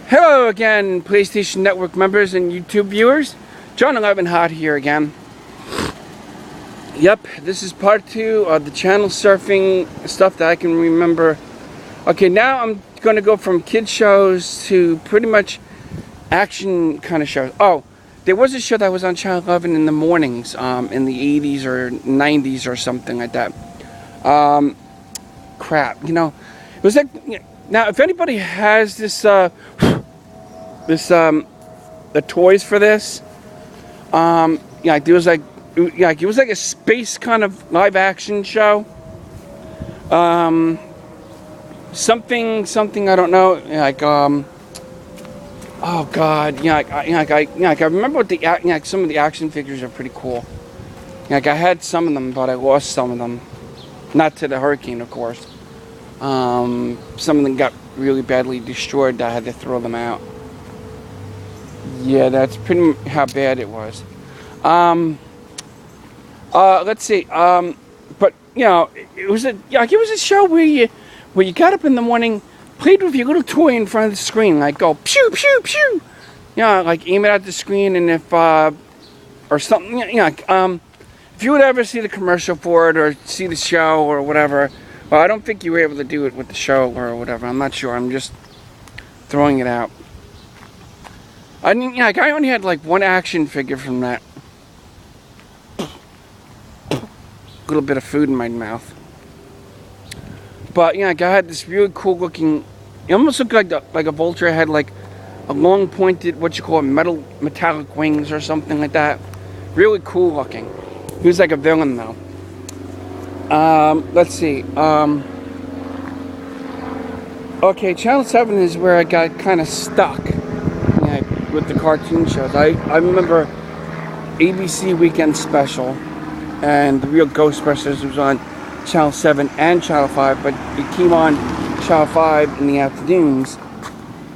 Hello again, PlayStation Network members and YouTube viewers. John 11 Hot here again. Yep, this is part 2 of the channel surfing stuff that I can remember. Okay, now I'm going to go from kid shows to pretty much action kind of shows. Oh, there was a show that was on Channel 11 in the mornings, in the 80s or 90s or something like that. Crap, you know, it was like, now if anybody has this, the toys for this, yeah, there was like, yeah, it was like a space kind of live action show. Something I don't know, like oh god, yeah, I remember what the some of the action figures are pretty cool. Like I had some of them, but I lost some of them, not to the hurricane, of course. Some of them got really badly destroyed. I had to throw them out. Yeah, that's pretty much how bad it was. Let's see. But you know, it was a show where you got up in the morning, played with your little toy in front of the screen, like go pew pew pew. Yeah, like aim it at the screen, and if or something. If you would ever see the commercial for it or see the show or whatever, well, I don't think you were able to do it with the show or whatever. I'm not sure. I'm just throwing it out. I mean, yeah, I only had like one action figure from that. A little bit of food in my mouth. But yeah, I had this really cool looking. It almost looked like a vulture. It had like a long pointed, what you call it, metallic wings or something like that. Really cool looking. He was like a villain though. Let's see. Okay, Channel 7 is where I got kind of stuck, with the cartoon shows. I remember ABC Weekend Special and The Real Ghostbusters was on Channel 7 and Channel 5, but it came on Channel 5 in the afternoons.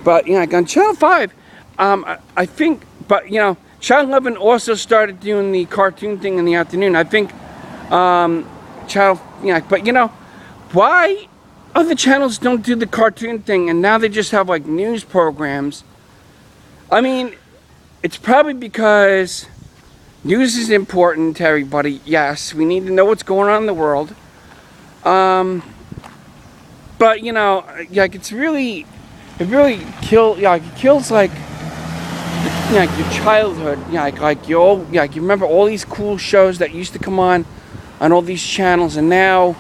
But, like on Channel 5, I think, but, Channel 11 also started doing the cartoon thing in the afternoon. I think, but why other channels don't do the cartoon thing and now they just have like news programs? I mean, it's probably because news is important to everybody. Yes, we need to know what's going on in the world. But like it really kills, it kills like your childhood. You remember all these cool shows that used to come on all these channels, and now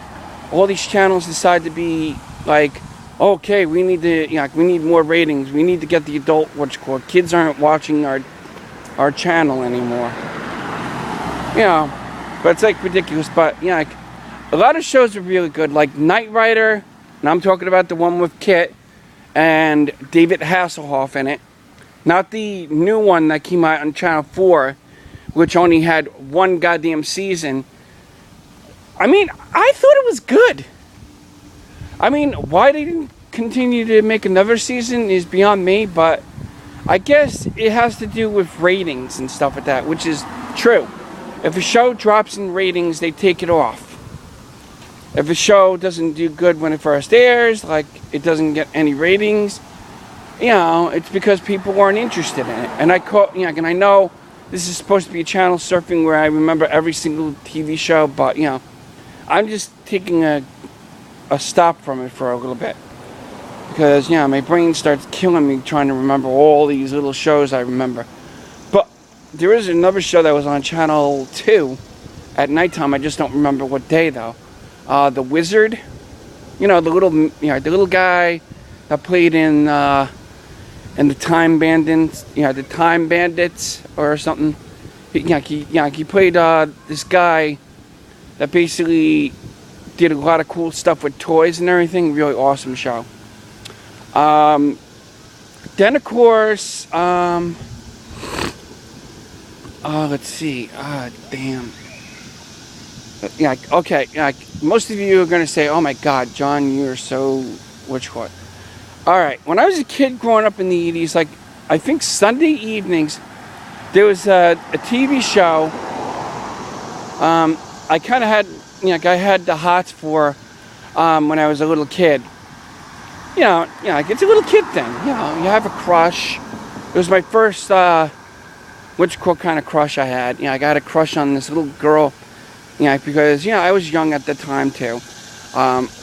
all these channels decide to be like, okay, we need to, we need more ratings. We need to get the adult, kids aren't watching our channel anymore. But it's like ridiculous. But a lot of shows are really good, like Knight Rider, and I'm talking about the one with Kit and David Hasselhoff in it. Not the new one that came out on Channel 4, which only had one goddamn season. I mean, I thought it was good. I mean, why they didn't continue to make another season is beyond me, but I guess it has to do with ratings and stuff like that, which is true. If a show drops in ratings, they take it off. If a show doesn't do good when it first airs, like it doesn't get any ratings, it's because people aren't interested in it. And and I know this is supposed to be a channel surfing where I remember every single TV show, but I'm just taking a stop from it for a little bit. Because, my brain starts killing me trying to remember all these little shows I remember. But there is another show that was on Channel 2 at nighttime. I just don't remember what day, though. The Wizard. The little guy that played in the Time Bandits, the Time Bandits or something. He played this guy that basically did a lot of cool stuff with toys and everything. Really awesome show. Then of course, let's see. Damn. Okay. Most of you are gonna say, "Oh my God, John, you're so which one?" All right. When I was a kid growing up in the 80s, like I think Sunday evenings, there was a TV show. I kind of had, I had the hots for when I was a little kid. like it's a little kid thing. You have a crush. It was my first, which kind of crush I had. I got a crush on this little girl, because, I was young at the time too.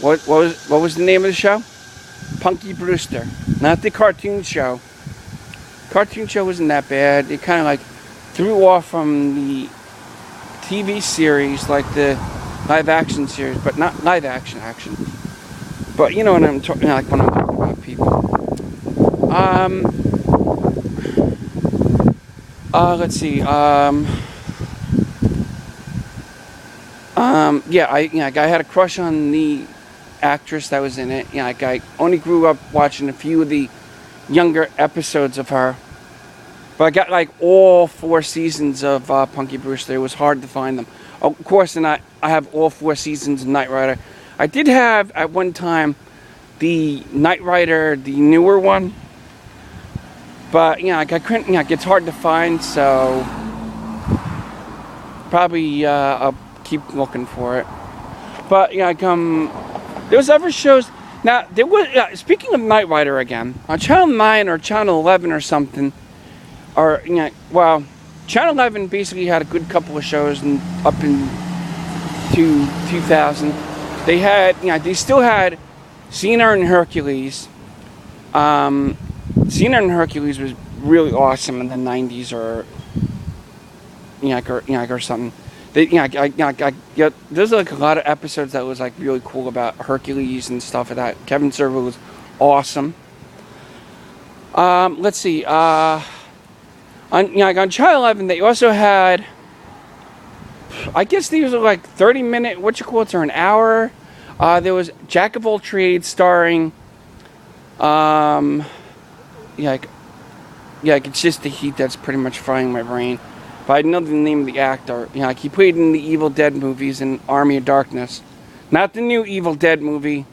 What was the name of the show? Punky Brewster. Not the cartoon show. Cartoon show wasn't that bad. It kind of like threw off from the TV series, like the live action series, but not live action. But you know what I'm talking, like when I'm talking about people. Let's see. I had a crush on the actress that was in it. I only grew up watching a few of the younger episodes of her. But I got like all 4 seasons of Punky Brewster. It was hard to find them. Of course, and I have all 4 seasons of Knight Rider. I did have at one time the Knight Rider, the newer one. But I couldn't. It's hard to find, so probably I'll keep looking for it. But there was other shows. Now there was. Speaking of Knight Rider again, on Channel 9 or Channel 11 or something, or Channel 11 basically had a good couple of shows, and up in 2000, they had. They still had Xena and Hercules. Xena and Hercules was really awesome in the 90s, or or something. There's like a lot of episodes that was like really cool about Hercules and stuff like that. Kevin Server was awesome. Let's see. On Channel 11, they also had. I guess these are like 30-minute, or an hour. There was Jack of All Trades starring. It's just the heat that's pretty much frying my brain. But I know the name of the actor. He played in the Evil Dead movies and Army of Darkness. Not the new Evil Dead movie.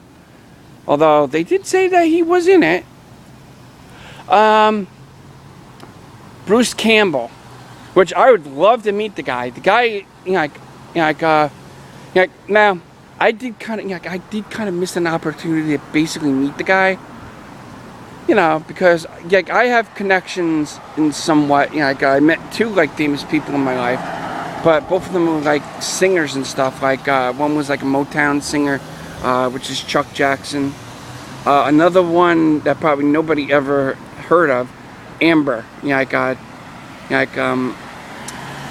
Although they did say that he was in it. Bruce Campbell. Which I would love to meet the guy. The guy, now, I did kind of miss an opportunity to basically meet the guy. Because I have connections in somewhat. I met 2 famous people in my life, but both of them were like singers and stuff. One was like a Motown singer, which is Chuck Jackson. Another one that probably nobody ever heard of, Amber.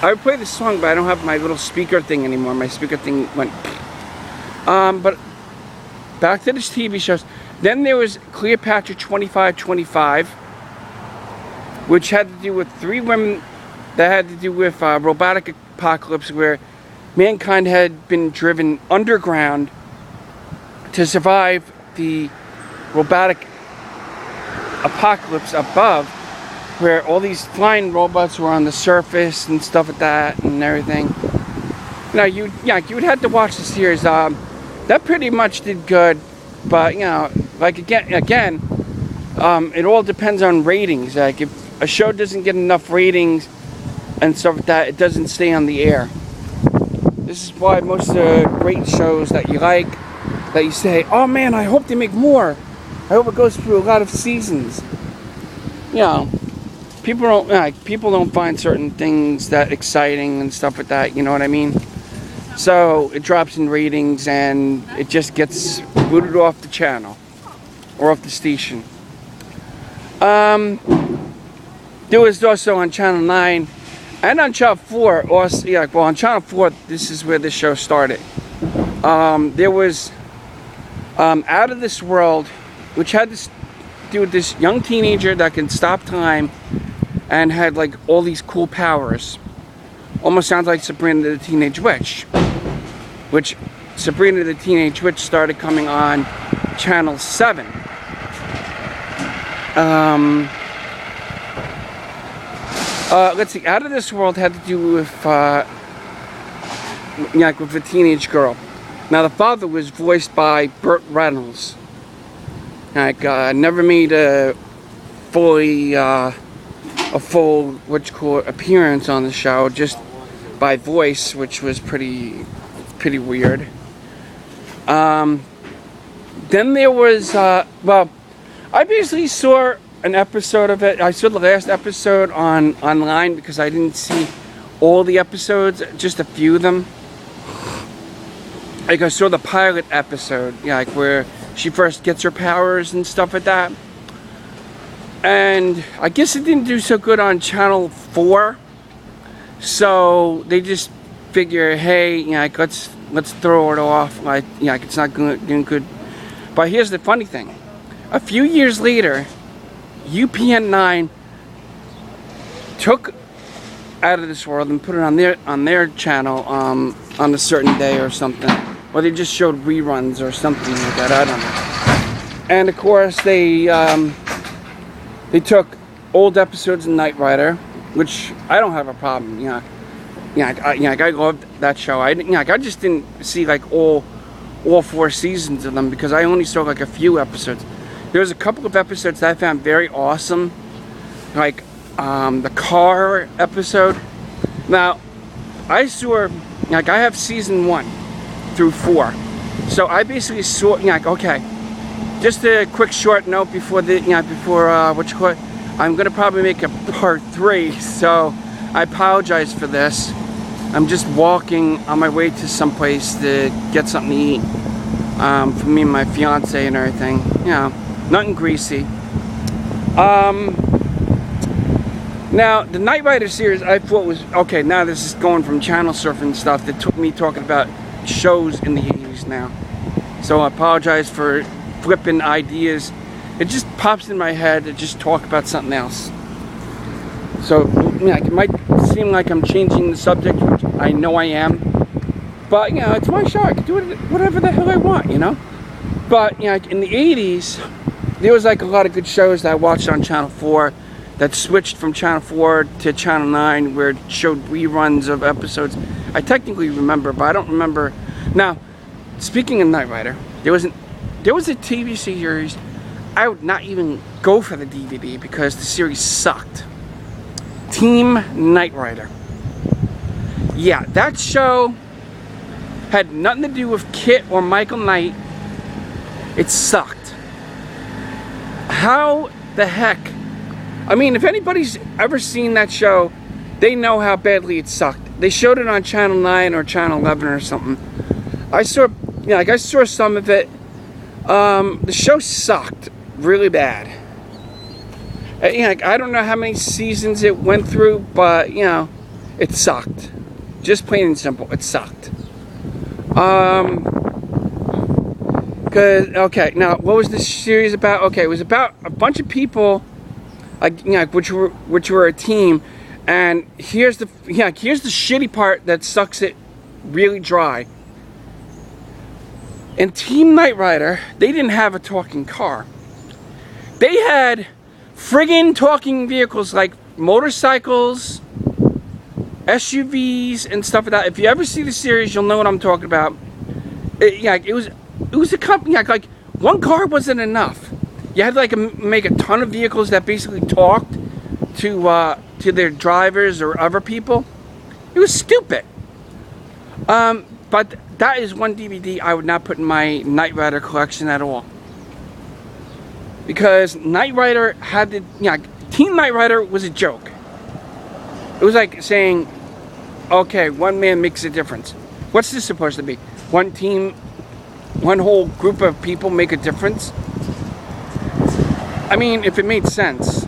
I would play this song, but I don't have my little speaker thing anymore. My speaker thing went. But back to this TV shows. Then there was Cleopatra 2525, which had to do with 3 women that had to do with robotic apocalypse, where mankind had been driven underground to survive the robotic apocalypse above, where all these flying robots were on the surface and stuff like that and everything. You would have to watch the series. That pretty much did good, but again, it all depends on ratings. Like if a show doesn't get enough ratings and stuff like that, it doesn't stay on the air. This is why most of the great shows that you like, that you say, oh man, I hope they make more. I hope it goes through a lot of seasons. People don't find certain things that exciting and stuff like that. You know what I mean? So it drops in ratings and it just gets booted off the channel or off the station. There was also on Channel 9 and on Channel 4. Also, on Channel 4, this is where the show started. There was Out of This World, which had to do with this young teenager that can stop time and had like all these cool powers. Almost sounds like Sabrina the Teenage Witch, which Sabrina the Teenage Witch started coming on Channel 7. Let's see, Out of This World had to do with with a teenage girl. Now the father was voiced by Burt Reynolds. Never made a full appearance on the show, just by voice, which was pretty weird. Then there was, well, I basically saw an episode of it. I saw the last episode online because I didn't see all the episodes, just a few of them. Like I saw the pilot episode, yeah, like where she first gets her powers and stuff like that. And I guess it didn't do so good on Channel 4. So they just figure, hey, you know, like, let's throw it off. Like, you know, like it's not doing good. But here's the funny thing. A few years later, UPN 9 took Out of This World and put it on their channel on a certain day or something. Or they just showed reruns or something like that, I don't know. And of course they took old episodes of Knight Rider, which I don't have a problem, you know. I loved that show. I just didn't see like all 4 seasons of them because I only saw like a few episodes. There was a couple of episodes that I found very awesome, like the car episode. Now, I saw, like, I have season 1 through 4, so I basically saw, like, okay, just a quick short note before what you call it. I'm gonna probably make a part 3, so I apologize for this. I'm just walking on my way to someplace to get something to eat for me and my fiance and everything. You know, nothing greasy. Now, the Knight Rider series I thought was, okay, now this is going from channel surfing stuff that took me talking about shows in the 80s now. So I apologize for flipping ideas. It just pops in my head to just talk about something else. So, you know, it might seem like I'm changing the subject, which I know I am. But, you know, it's my show. I can do it whatever the hell I want, you know? But, you know, in the 80s, there was like a lot of good shows that I watched on Channel 4 that switched from Channel 4 to Channel 9 where it showed reruns of episodes. I technically remember, but I don't remember. Now, speaking of Knight Rider, there was a TV series. I would not even go for the DVD because the series sucked. Team Knight Rider. Yeah, that show had nothing to do with Kit or Michael Knight. It sucked. How the heck? I mean, if anybody's ever seen that show, they know how badly it sucked. They showed it on Channel 9 or Channel 11 or something. I saw some of it. The show sucked really bad. You know, like, I don't know how many seasons it went through, but, you know, it sucked. Just plain and simple, it sucked. Okay, now, what was this series about? Okay, it was about a bunch of people, like, you know, which were a team, and here's the shitty part that sucks it really dry. In Team Knight Rider, they didn't have a talking car. They had friggin' talking vehicles like motorcycles, SUVs, and stuff like that. If you ever see the series, you'll know what I'm talking about. It was a company. Like one car wasn't enough. You had to like make a ton of vehicles that basically talked to their drivers or other people. It was stupid. But that is one DVD I would not put in my Knight Rider collection at all. Because Knight Rider had the, Team Knight Rider was a joke. It was like saying, okay, one man makes a difference. What's this supposed to be? One team, one whole group of people make a difference? I mean, if it made sense.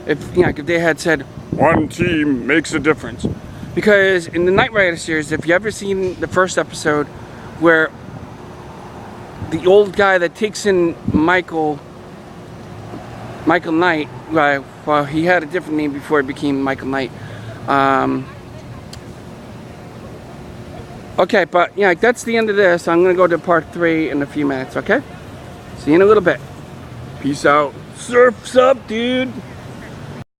If they had said, one team makes a difference. Because in the Knight Rider series, if you ever seen the first episode where the old guy that takes in Michael Knight, well, he had a different name before he became Michael Knight. Okay, but that's the end of this. I'm going to go to part 3 in a few minutes, okay? See you in a little bit. Peace out. Surf's up, dude.